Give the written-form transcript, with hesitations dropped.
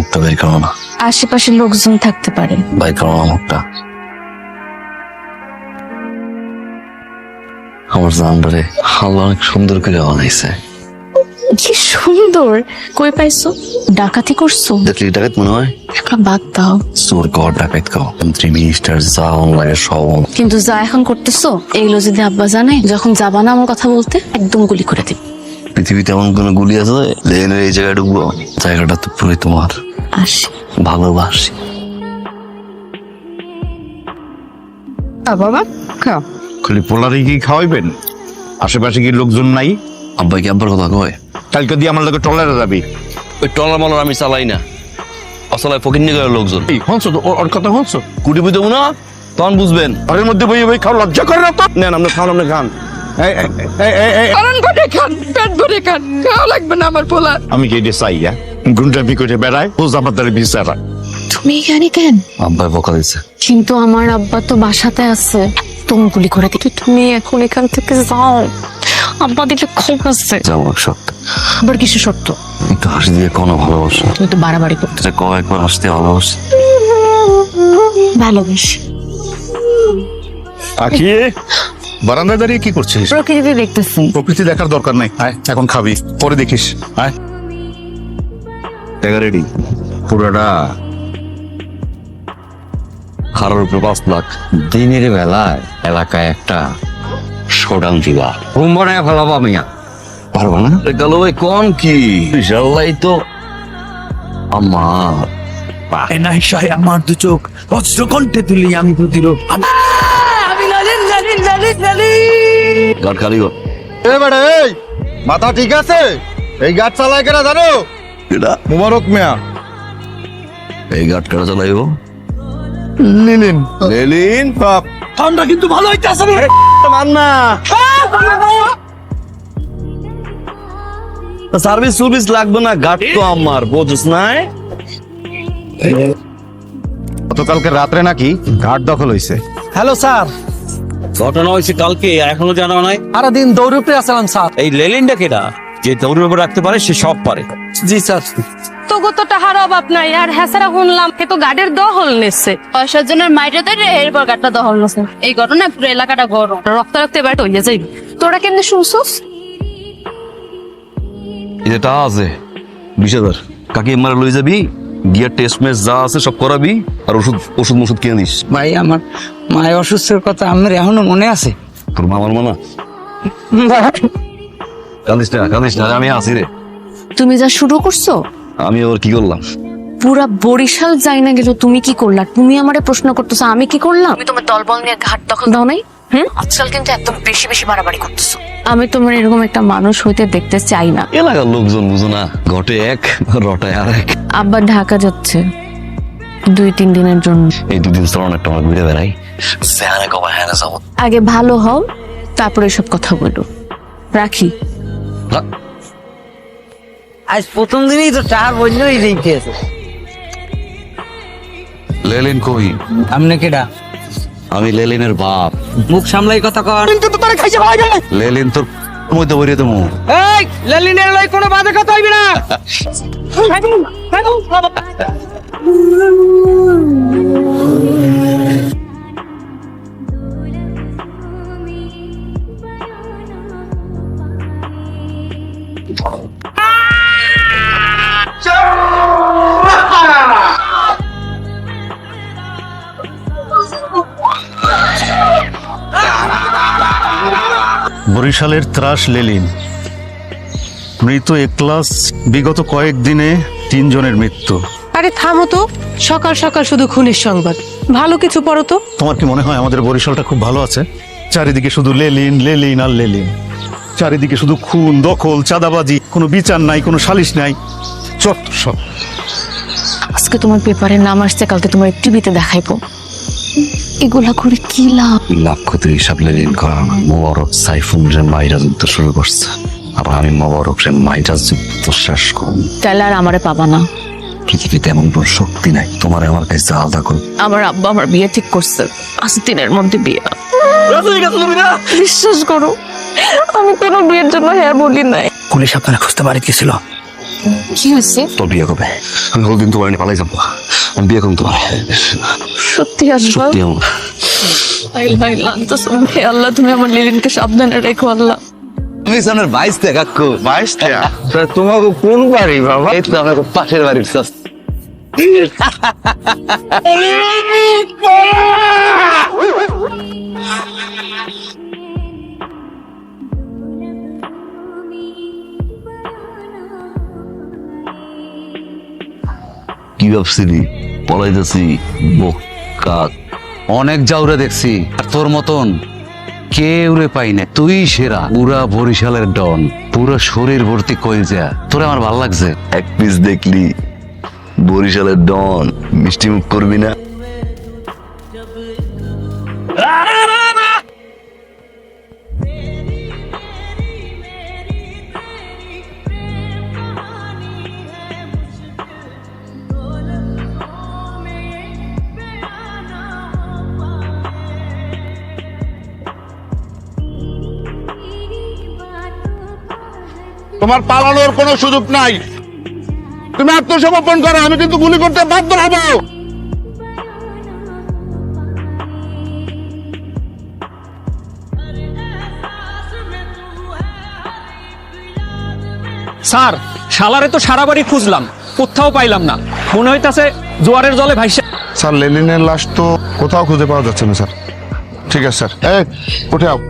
মুখটা বের করো না। আশেপাশে লোকজন থাকতে পারে। বাইর করো না মুখটা। আমার জানবারে আল্লাহ অনেক সুন্দর করে বানাইছে। কি সুন্দর। কই পাইছো? ডাকাতি করছো? দেখলি ডাকাত মনে হয়? একটা বাদ দাও। চোর কর ডাকাত কর, মন্ত্রী মিনিস্টার যা অনলাইনে সব। কিন্তু যা এখন করতেছো এগুলো যদি আব্বা জানে, যখন যাবা না আমার কথা বলতে, একদম গুলি করে দিবে। পৃথিবীতে এমন কোন গুলি আছে লেনের এই জায়গায় ঢুকবো? জায়গাটা তো পুরোই তোমার। আসি। ভালোবাসি। বাবা খাও। খালি পোলারে কি খাওয়াইবেন? আশেপাশে কি লোকজন নাই? আব্বা কি আব্বার কথা কয়? কালকে দিয়ে আমার লোকে টলারে যাবি। ওই টলার মালার আমি চালাই না, অসলায় ফকির নিয়ে গেল লোকজন। হনছো তো ওর কথা হনছো? কুটি বুঝতে না, তখন বুঝবেন। ঘরের মধ্যে বই বই খাও, লজ্জা করে না তো? নেন আপনি খান, আপনি খান। আনন্দ করে খান, পেট ভরে খান, খাওয়া লাগবে না আমার পোলা। আমি কি এটা চাই? গুন্ডামি করে বেড়ায় ও জামাতার বিচারা। তুমি এখানে কেন? আব্বাই বকা দিচ্ছে। কিন্তু আমার আব্বা তো বাসাতে আছে। তুমি গুলি করে দিবে। তুমি এখন এখান থেকে যাও, আব্বা দিলে খবর আছে। যাও এক সপ্তাহ। আবার কিছু সত্য? একটু হাসি দিয়ে কোনো ভালোবাসা। তুমি তো বাড়াবাড়ি করতে। এটা কয়েকবার হাসতে ভালোবাসি। ভালোবাসি। আখি, বারান্দায় দাঁড়িয়ে কি করছিস? প্রকৃতি দেখতেছি। প্রকৃতি দেখার দরকার নাই, আয় এখন খাবি, পরে দেখিস। আয় রেডি পুরাটা। খারার উপরে 5 লাখ। দিনের বেলায় এলাকায় একটা শোডাউন দিবা। ঘুম বানায় ফেলাবো আমি। পারবা না? গেল ভাই কোন কি বিশাল্লাই তো আমার এনাইশায় আমার দু চোখ অস্ত্র কণ্ঠে তুলি আমি প্রতিরোধ। আমি লালিন লালিন লালিন লালিন। গাড় খালি গো। এই মাথা ঠিক আছে? এই গাছ চালায় কেনা জানো? এটা মুবারক মিয়া। এই গাড় কাটা চালাইবো লিলিন লেলিন। ঠান্ডা কিন্তু ভালো হইতেছে রে। মান্না সার্ভিস সুর্ভিস লাগবে না, গাড় তো আমার, বুঝছ না? গতকালকে রাত্রে নাকি ঘাট দখল হইছে। Hello sir. ঘটনা হয়েছে কালকে, এখনো জানা নাই। সারাদিন দৌড়ে উপরে আসলাম স্যার। এই লেলিনটা কেটা যে দৌড়ের উপর রাখতে পারে সে সব পারে। জি স্যার। তোগো তো টাহার অভাব নাই আর হেসারা শুনলাম এ তো গাড়ির দহল নেছে 6 জনের মাইরে ধরে এরপর গাড়টা দহল নেছে। এই ঘটনায় পুরো এলাকাটা গরম, রক্ত রক্ত এবার হইয়া যাইবে। তোরা কেমনে শুনছস? এটা আছে 20,000 কাকি মারা লই যাবি, গিয়া টেস্ট ম্যাচ যা আছে সব করাবি, আর ওষুধ মষুধ কিনে দিস। ভাই আমার মায়ের অসুস্থের কথা আমার এখনো মনে আছে। তোর মামার মানা কান্দিস না, আমি আছি রে। তুমি যা শুরু করছো, আমি ওর কি করলাম? পুরা বরিশাল যাই না গেল তুমি কি করলা? তুমি আমারে প্রশ্ন করতেছো আমি কি করলাম? তুমি তোমার দলবল নিয়ে ঘাট দখল দাও নাই? আজকাল কিন্তু একদম বেশি বেশি বাড়াবাড়ি করতেছো। আমি তোমার এরকম একটা মানুষ হইতে দেখতে চাই না। এলাকার লোকজন বুঝো না, ঘটে এক রটায় আর এক। আব্বা ঢাকা যাচ্ছে 2-3 দিনের জন্য। এই 2 দিন চলন একটা আমার ঘুরে বেড়াই। সেখানে কবা হ্যাঁ যাবো। আগে ভালো হও, তারপরে এসব কথা বলো। রাখি। আজ প্রথম দিনই তো টার বললেই দেখতেছে। লেলিন কই? আমনে কেডা? আমি লেলিনের বাপ। মুখ সামলাই কথা কর। কিন্তু তো তোরে খাইছে ভাই গেলে। লেলিন তোর মধ্যে বইরে দেবো। এই লেলিনের লই কোনো বাজে কথা হইবে না। বরিশালের ত্রাস লেলিন মৃত একলাস। বিগত কয়েকদিনে 3 জনের মৃত্যু। আরে থামো তো, সকাল সকাল শুধু খুনের সংবাদ। ভালো কিছু পড়ো তো। তোমার কি মনে হয় আমাদের বরিশালটা খুব ভালো আছে? চারিদিকে শুধু লেলিন লেলিন আর লেলিন। চারিদিকে শুধু খুন, দখল, চাঁদাবাজি, কোনো বিচার নাই, কোনো সালিশ নাই, চট সব। আজকে তোমার পেপারে নাম আসছে, কালকে তোমার টিভিতে দেখাইবো। এগুলা করে কি লাভ? লাখ ক্ষতির হিসাব লেলিন করা। মোবারক সাইফুন রে মাইরা যুদ্ধ শুরু করছে, আর আমি মোবারক রে মাইরা যুদ্ধ শেষ করব। তাহলে আর আমারে পাবা না। পৃথিবীতে এমন কোন শক্তি নাই তোমার আমার কাছে আলাদা করে। আমার আব্বা আমার বিয়ে ঠিক করছে, 5 দিনের মধ্যে বিয়ে। বিশ্বাস করো আমি কোনো বিয়ের জন্য হ্যাঁ বলি নাই। পুলিশ আপনারা খুঁজতে বাড়িতে গেছিল, কি হয়েছে? তোর বিয়ে কবে? আমি হলদিন তোমার নিয়ে পালাই যাবো। আমি বিয়ে করবো তোমার। সত্যি আসবা? সত্যি আমার। আল্লাহ তুমি আমার লিলিনকে সাবধানে রেখো আল্লাহ। তুমি সামনের 22 টাকা কাকু। 22 টাকা? তোমাকে কোন বাড়ি বাবা? এই তো আমাকে পাশের বাড়ির সস্তা। কি ভাবছিলি পলাইতেছি? বোকা। অনেক জাউরে দেখছি, আর তোর মতন কেউ রে পাই না। তুই সেরা, পুরা বরিশালের ডন, পুরো শরীর ভর্তি কইলজা। তোরে আমার ভাল লাগছে। এক পিস দেখলি বরিশালের ডন, মিষ্টি মুখ করবি না? তোমার পালানোর কোনো সুযোগ নাই। তুমি আত্মসমর্পণ করো, আমি কিন্তু গুলি করতে বাধ্য হব। স্যার, শালারে তো সারা বাড়ি খুঁজলাম, কোথাও পাইলাম না। মনে হইতাছে জোয়ারের জলে ভাইসা। স্যার, লেলিনের লাশ তো কোথাও খুঁজে পাওয়া যাচ্ছে না স্যার। ঠিক আছে স্যার, উঠে আও।